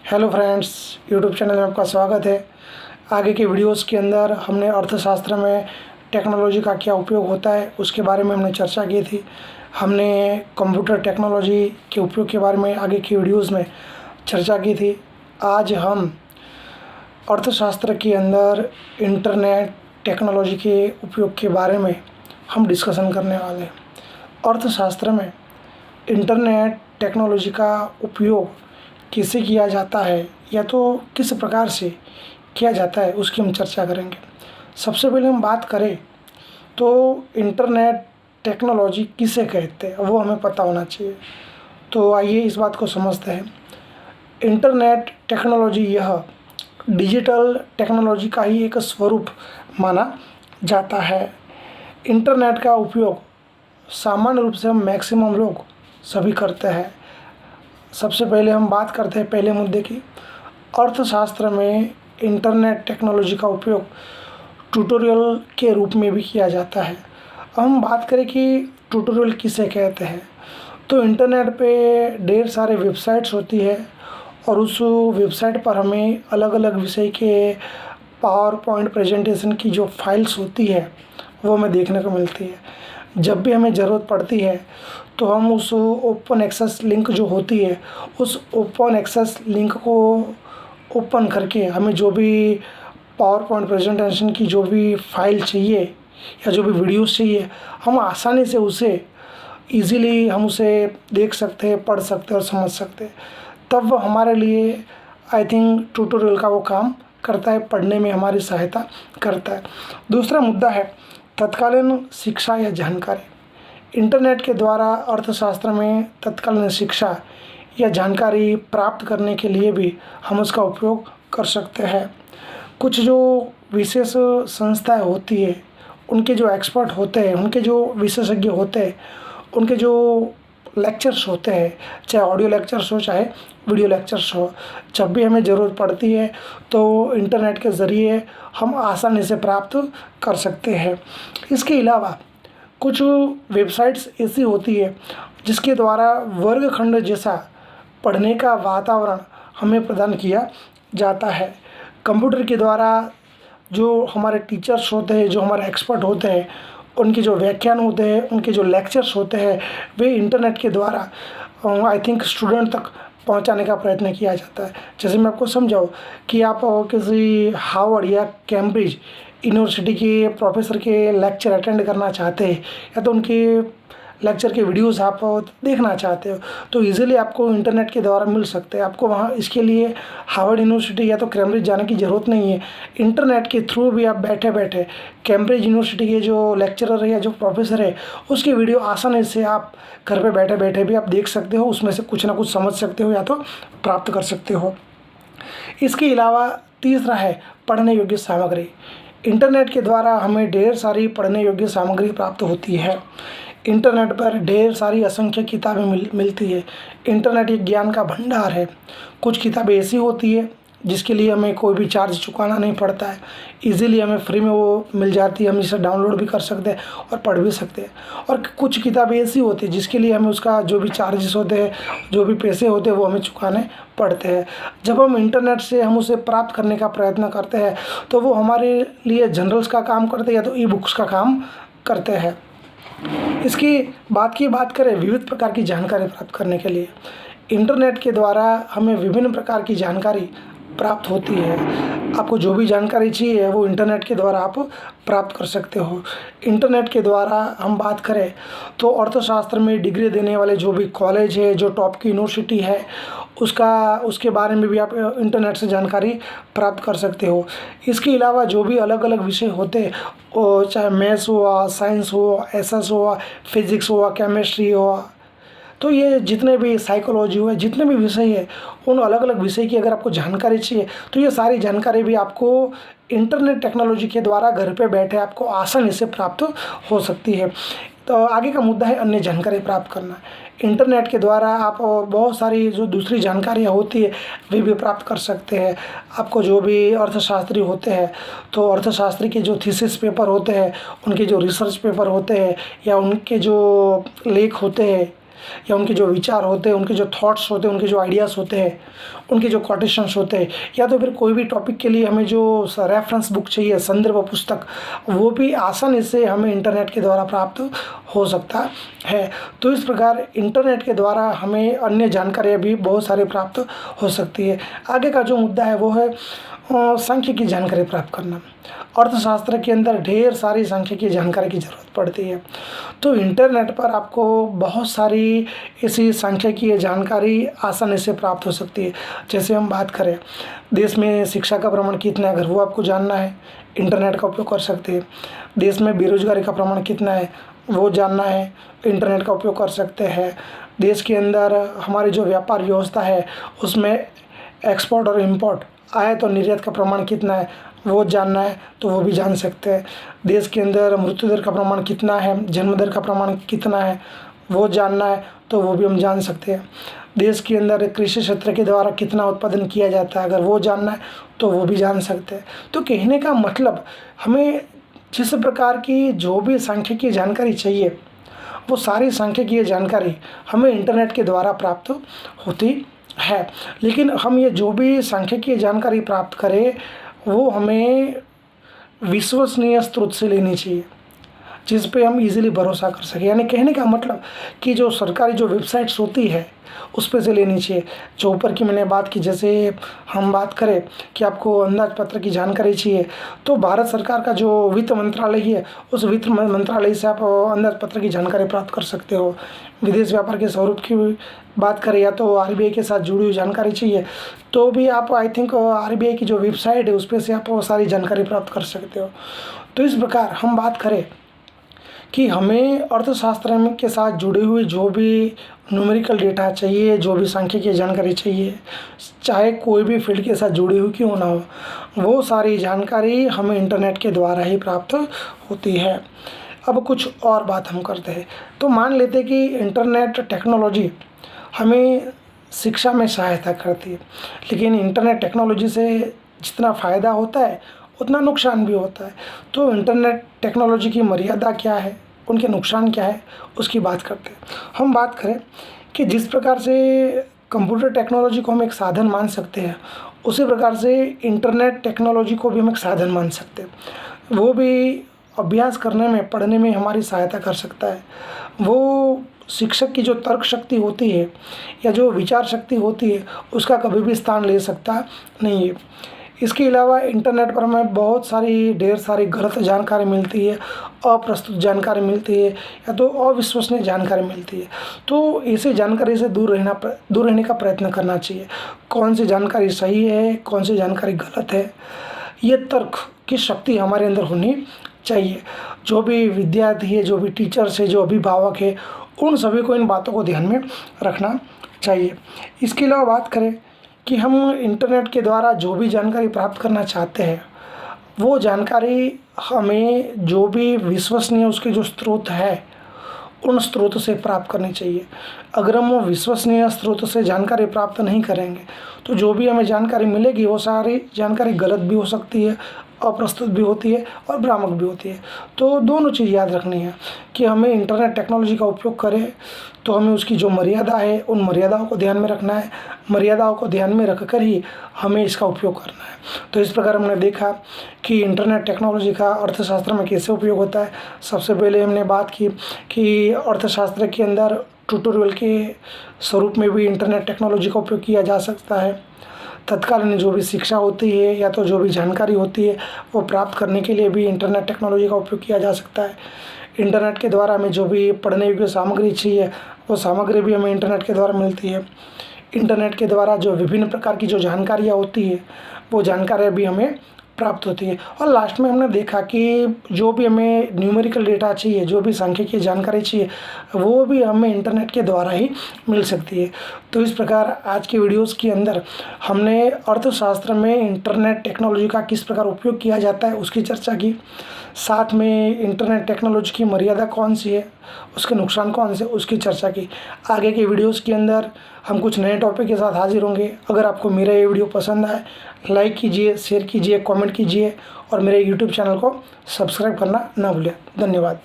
Hello friends, YouTube channel में आपका स्वागत है। आगे के वीडियोस के अंदर हमने अर्थशास्त्र में टेक्नोलॉजी का क्या उपयोग होता है उसके बारे में हमने चर्चा की थी। हमने कंप्यूटर टेक्नोलॉजी के उपयोग के बारे में आगे की वीडियोस में चर्चा की थी। आज हम अर्थशास्त्र के अंदर इंटरनेट टेक्नोलॉजी के उपयोग के बारे में हम डिस्कशन करने वाले हैं। अर्थशास्त्र में इंटरनेट टेक्नोलॉजी का उपयोग किसे किया जाता है या तो किस प्रकार से किया जाता है उसकी हम चर्चा करेंगे। सबसे पहले हम बात करें तो इंटरनेट टेक्नोलॉजी किसे कहते हैं वो हमें पता होना चाहिए। तो आइए इस बात को समझते हैं। इंटरनेट टेक्नोलॉजी यह डिजिटल टेक्नोलॉजी का ही एक स्वरूप माना जाता है। इंटरनेट का उपयोग सामान्य रूप से हम मैक्सिमम लोग सभी करते हैं। सबसे पहले हम बात करते हैं पहले मुद्दे की। अर्थशास्त्र में इंटरनेट टेक्नोलॉजी का उपयोग ट्यूटोरियल के रूप में भी किया जाता है। अब हम बात करें कि ट्यूटोरियल किसे कहते हैं, तो इंटरनेट पे ढेर सारे वेबसाइट्स होती है और उस वेबसाइट पर हमें अलग अलग विषय के पावर पॉइंट प्रेजेंटेशन की जो फाइल्स होती है वो हमें देखने को मिलती है। जब भी हमें ज़रूरत पड़ती है तो हम उस ओपन एक्सेस लिंक जो होती है उस ओपन एक्सेस लिंक को ओपन करके हमें जो भी पावर पॉइंट प्रेजेंटेशन की जो भी फाइल चाहिए या जो भी वीडियोस चाहिए हम आसानी से उसे इजीली हम उसे देख सकते हैं, पढ़ सकते हैं और समझ सकते हैं। तब वो हमारे लिए आई थिंक ट्यूटोरियल का वो काम करता है, पढ़ने में हमारी सहायता करता है। दूसरा मुद्दा है तत्कालीन शिक्षा या जानकारी। इंटरनेट के द्वारा अर्थशास्त्र में तत्कालीन शिक्षा या जानकारी प्राप्त करने के लिए भी हम उसका उपयोग कर सकते हैं। कुछ जो विशेष संस्थाएं होती है, उनके जो एक्सपर्ट होते हैं, उनके जो विशेषज्ञ होते हैं, उनके जो लेक्चर्स होते हैं, चाहे ऑडियो लेक्चर्स हो चाहे वीडियो लेक्चर्स हो, जब भी हमें ज़रूरत पड़ती है तो इंटरनेट के ज़रिए हम आसानी से प्राप्त कर सकते हैं। इसके अलावा कुछ वेबसाइट्स ऐसी होती है जिसके द्वारा वर्गखंड जैसा पढ़ने का वातावरण हमें प्रदान किया जाता है। कंप्यूटर के द्वारा जो हमारे टीचर्स होते हैं, जो हमारे एक्सपर्ट होते हैं, उनके जो व्याख्यान होते हैं, उनके जो लेक्चर्स होते हैं, वे इंटरनेट के द्वारा आई थिंक स्टूडेंट तक पहुंचाने का प्रयत्न किया जाता है। जैसे मैं आपको समझाऊँ कि आप किसी हार्वर्ड या कैम्ब्रिज यूनिवर्सिटी के प्रोफेसर के लेक्चर अटेंड करना चाहते हैं या तो उनके लेक्चर के वीडियोस आप देखना चाहते हो तो इजीली आपको इंटरनेट के द्वारा मिल सकते हैं। आपको वहाँ इसके लिए हार्वर्ड यूनिवर्सिटी या तो कैम्ब्रिज जाने की ज़रूरत नहीं है। इंटरनेट के थ्रू भी आप बैठे बैठे कैम्ब्रिज यूनिवर्सिटी के जो लेक्चरर है या जो प्रोफेसर है उसकी वीडियो आसानी से आप घर पे बैठे बैठे भी आप देख सकते हो, उसमें से कुछ ना कुछ समझ सकते हो या तो प्राप्त कर सकते हो। इसके अलावा तीसरा है पढ़ने योग्य सामग्री। इंटरनेट के द्वारा हमें ढेर सारी पढ़ने योग्य सामग्री प्राप्त होती है। इंटरनेट पर ढेर सारी असंख्य किताबें मिलती है। इंटरनेट एक ज्ञान का भंडार है। कुछ किताबें ऐसी होती है जिसके लिए हमें कोई भी चार्ज चुकाना नहीं पड़ता है, इजीली हमें फ्री में वो मिल जाती है, हम इसे डाउनलोड भी कर सकते हैं और पढ़ भी सकते हैं। और कुछ किताबें ऐसी होती है जिसके लिए हमें उसका जो भी चार्जेस होते हैं, जो भी पैसे होते हैं वो हमें चुकाने पड़ते हैं। जब हम इंटरनेट से हम उसे प्राप्त करने का प्रयत्न करते हैं तो वो हमारे लिए जनरल्स का काम करते हैं या तो ई बुक्स का काम करते हैं। इसकी बात करें विविध प्रकार की जानकारी प्राप्त करने के लिए, इंटरनेट के द्वारा हमें विभिन्न प्रकार की जानकारी प्राप्त होती है। आपको जो भी जानकारी चाहिए वो इंटरनेट के द्वारा आप प्राप्त कर सकते हो। इंटरनेट के द्वारा हम बात करें तो अर्थशास्त्र में डिग्री देने वाले जो भी कॉलेज है, जो टॉप की यूनिवर्सिटी है, उसके बारे में भी आप इंटरनेट से जानकारी प्राप्त कर सकते हो। इसके अलावा जो भी अलग अलग विषय होते हैं, चाहे मैथ्स हुआ, साइंस हुआ, एसएस हुआ, फिजिक्स हुआ, केमिस्ट्री हुआ, तो ये जितने भी साइकोलॉजी हुआ, जितने भी विषय है, उन अलग अलग विषय की अगर आपको जानकारी चाहिए तो ये सारी जानकारी भी आपको इंटरनेट टेक्नोलॉजी के द्वारा घर पे बैठे आपको आसानी से प्राप्त हो सकती है। तो आगे का मुद्दा है अन्य जानकारी प्राप्त करना। इंटरनेट के द्वारा आप बहुत सारी जो दूसरी जानकारियाँ होती है वे भी प्राप्त कर सकते हैं। आपको जो भी अर्थशास्त्री होते हैं तो अर्थशास्त्री के जो थीसिस पेपर होते हैं, उनके जो रिसर्च पेपर होते हैं या उनके जो लेख होते हैं या उनके जो विचार होते हैं, उनके जो थॉट्स होते हैं, उनके जो आइडियाज़ होते हैं, उनके जो कोटेशंस होते हैं, या तो फिर कोई भी टॉपिक के लिए हमें जो रेफरेंस बुक चाहिए, संदर्भ पुस्तक, वो भी आसानी से हमें इंटरनेट के द्वारा प्राप्त हो सकता है। तो इस प्रकार इंटरनेट के द्वारा हमें अन्य जानकारियाँ भी बहुत सारी प्राप्त हो सकती है। आगे का जो मुद्दा है वो है सांख्यिकी जानकारी प्राप्त करना। अर्थशास्त्र के अंदर ढेर सारी सांख्यिकी जानकारी की ज़रूरत पड़ती है, तो इंटरनेट पर आपको बहुत सारी ऐसी सांख्यिकीय जानकारी आसानी से प्राप्त हो सकती है। जैसे हम बात करें देश में शिक्षा का प्रमाण कितना है, अगर वो आपको जानना है, इंटरनेट का उपयोग कर सकते हैं। देश में बेरोजगारी का प्रमाण कितना है, वो जानना है, इंटरनेट का उपयोग कर सकते हैं। देश के अंदर हमारी जो व्यापार व्यवस्था है उसमें एक्सपोर्ट और इम्पोर्ट, आयात और निर्यात का प्रमाण कितना है, वो जानना है तो वो भी जान सकते हैं। देश के अंदर मृत्यु दर का प्रमाण कितना है, जन्म दर का प्रमाण कितना है, वो जानना है तो वो भी हम जान सकते हैं। देश के अंदर कृषि क्षेत्र के द्वारा कितना उत्पादन किया जाता है, अगर वो जानना है तो वो भी जान सकते हैं। तो कहने का मतलब, हमें जिस प्रकार की जो भी सांख्यिकीय जानकारी चाहिए, वो सारी सांख्यिकीय जानकारी हमें इंटरनेट के द्वारा प्राप्त होती है। लेकिन हम ये जो भी सांख्यिकीय जानकारी प्राप्त करें, वो हमें विश्वसनीय स्रोत से लेनी चाहिए, जिस पे हम इजीली भरोसा कर सकें। यानी कहने का मतलब कि जो सरकारी जो वेबसाइट्स होती है उस पे से लेनी चाहिए। जो ऊपर की मैंने बात की, जैसे हम बात करें कि आपको अंदाज पत्र की जानकारी चाहिए, तो भारत सरकार का जो वित्त मंत्रालय है, उस वित्त मंत्रालय से आप अंदाज पत्र की जानकारी प्राप्त कर सकते हो। विदेश व्यापार के स्वरूप की बात करें, या तो आरबीआई के साथ जुड़ी हुई जानकारी चाहिए, तो भी आप आई थिंक आरबीआई की जो वेबसाइट है उस पर से आप सारी जानकारी प्राप्त कर सकते हो। तो इस प्रकार हम बात करें कि हमें अर्थशास्त्र के साथ जुड़ी हुई जो भी न्यूमेरिकल डेटा चाहिए, जो भी सांख्यिकीय जानकारी चाहिए, चाहे कोई भी फील्ड के साथ जुड़ी हुई क्यों ना हो, वो सारी जानकारी हमें इंटरनेट के द्वारा ही प्राप्त होती है। अब कुछ और बात हम करते हैं, तो मान लेते हैं कि इंटरनेट टेक्नोलॉजी हमें शिक्षा में सहायता करती है, लेकिन इंटरनेट टेक्नोलॉजी से जितना फ़ायदा होता है उतना नुकसान भी होता है। तो इंटरनेट टेक्नोलॉजी की मर्यादा क्या है, उनके नुकसान क्या है, उसकी बात करते हैं। हम बात करें कि जिस प्रकार से कंप्यूटर टेक्नोलॉजी को हम एक साधन मान सकते हैं, उसी प्रकार से इंटरनेट टेक्नोलॉजी को भी हम एक साधन मान सकते हैं। वो भी अभ्यास करने में, पढ़ने में हमारी सहायता कर सकता है। वो शिक्षक की जो तर्क शक्ति होती है या जो विचार शक्ति होती है, उसका कभी भी स्थान ले सकता नहीं है। इसके अलावा इंटरनेट पर हमें बहुत सारी ढेर सारी गलत जानकारी मिलती है, अप्रस्तुत जानकारी मिलती है, या तो अविश्वसनीय जानकारी मिलती है। तो ऐसी जानकारी से दूर रहने का प्रयत्न करना चाहिए। कौन सी जानकारी सही है, कौन सी जानकारी गलत है, ये तर्क की शक्ति हमारे अंदर होनी चाहिए। जो भी विद्यार्थी है, जो भी टीचर्स है, जो अभिभावक है, उन सभी को इन बातों को ध्यान में रखना चाहिए। इसके अलावा बात करें कि हम इंटरनेट के द्वारा जो भी जानकारी प्राप्त करना चाहते हैं, वो जानकारी हमें जो भी विश्वसनीय उसके जो स्रोत है, उन स्रोतों से प्राप्त करनी चाहिए। अगर हम वो विश्वसनीय स्रोत से जानकारी प्राप्त नहीं करेंगे, तो जो भी हमें जानकारी मिलेगी वो सारी जानकारी गलत भी हो सकती है, अप्रस्तुत भी होती है और भ्रामक भी होती है। तो दोनों चीज़ याद रखनी है कि हमें इंटरनेट टेक्नोलॉजी का उपयोग करें तो हमें उसकी जो मर्यादा है, उन मर्यादाओं को ध्यान में रखना है। मर्यादाओं को ध्यान में रखकर ही हमें इसका उपयोग करना है। तो इस प्रकार हमने देखा कि इंटरनेट टेक्नोलॉजी का अर्थशास्त्र में कैसे उपयोग होता है। सबसे पहले हमने बात की कि अर्थशास्त्र के अंदर ट्यूटोरियल के स्वरूप में भी इंटरनेट टेक्नोलॉजी का उपयोग किया जा सकता है। तत्कालीन जो भी शिक्षा होती है या तो जो भी जानकारी होती है, वो प्राप्त करने के लिए भी इंटरनेट टेक्नोलॉजी का उपयोग किया जा सकता है। इंटरनेट के द्वारा हमें जो भी पढ़ने योग्य सामग्री चाहिए, वो सामग्री भी हमें इंटरनेट के द्वारा मिलती है। इंटरनेट के द्वारा जो विभिन्न प्रकार की जो जानकारियाँ होती है, वो जानकारियाँ भी हमें प्राप्त होती है। और लास्ट में हमने देखा कि जो भी हमें न्यूमेरिकल डेटा चाहिए, जो भी सांख्यिकीय जानकारी चाहिए, वो भी हमें इंटरनेट के द्वारा ही मिल सकती है। तो इस प्रकार आज के वीडियोस के अंदर हमने अर्थशास्त्र में इंटरनेट टेक्नोलॉजी का किस प्रकार उपयोग किया जाता है उसकी चर्चा की। साथ में इंटरनेट टेक्नोलॉजी की मर्यादा कौन सी है, उसके नुकसान कौन से, उसकी चर्चा की। आगे के वीडियोस के अंदर हम कुछ नए टॉपिक के साथ हाजिर होंगे। अगर आपको मेरा ये वीडियो पसंद आए, लाइक कीजिए, शेयर कीजिए, कमेंट कीजिए और मेरे यूट्यूब चैनल को सब्सक्राइब करना ना भूलें। धन्यवाद।